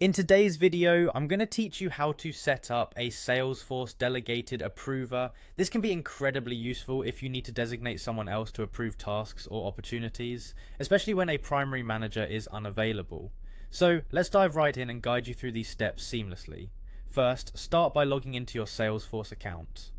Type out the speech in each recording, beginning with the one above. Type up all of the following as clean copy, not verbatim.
In today's video, I'm going to teach you how to set up a Salesforce Delegated approver. This can be incredibly useful if you need to designate someone else to approve tasks or opportunities, especially when a primary manager is unavailable. So let's dive right in and guide you through these steps seamlessly. First, start by logging into your Salesforce account.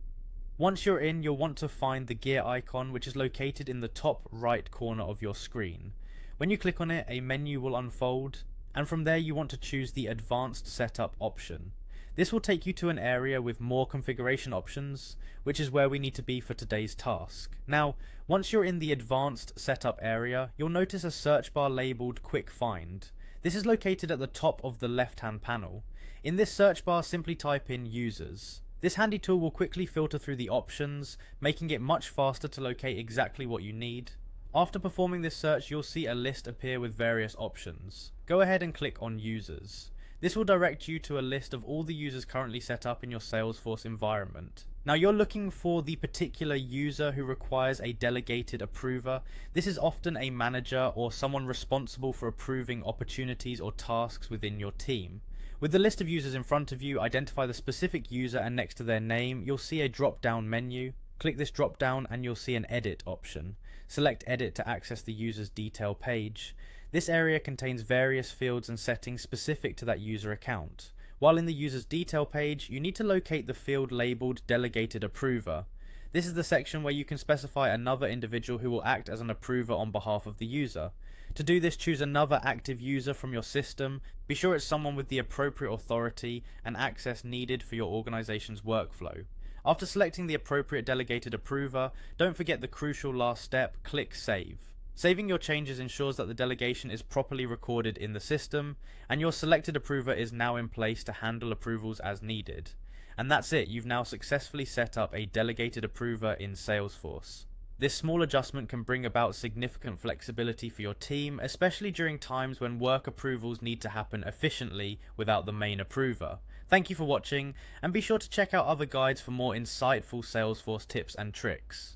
Once you're in, you'll want to find the gear icon, which is located in the top right corner of your screen. When you click on it, a menu will unfold, and from there you want to choose the Advanced Setup option. This will take you to an area with more configuration options, which is where we need to be for today's task. Now, once you're in the Advanced Setup area, you'll notice a search bar labeled Quick Find. This is located at the top of the left-hand panel. In this search bar, simply type in Users. This handy tool will quickly filter through the options, making it much faster to locate exactly what you need. After performing this search, you'll see a list appear with various options. Go ahead and click on Users. This will direct you to a list of all the users currently set up in your Salesforce environment. Now you're looking for the particular user who requires a delegated approver. This is often a manager or someone responsible for approving opportunities or tasks within your team. With the list of users in front of you, identify the specific user, and next to their name, you'll see a drop-down menu. Click this drop-down and you'll see an Edit option. Select Edit to access the user's detail page. This area contains various fields and settings specific to that user account. While in the user's detail page, you need to locate the field labeled Delegated Approver. This is the section where you can specify another individual who will act as an approver on behalf of the user. To do this, choose another active user from your system. Be sure it's someone with the appropriate authority and access needed for your organization's workflow. After selecting the appropriate delegated approver, don't forget the crucial last step: click Save. Saving your changes ensures that the delegation is properly recorded in the system, and your selected approver is now in place to handle approvals as needed. And that's it, you've now successfully set up a delegated approver in Salesforce. This small adjustment can bring about significant flexibility for your team, especially during times when work approvals need to happen efficiently without the main approver. Thank you for watching, and be sure to check out other guides for more insightful Salesforce tips and tricks.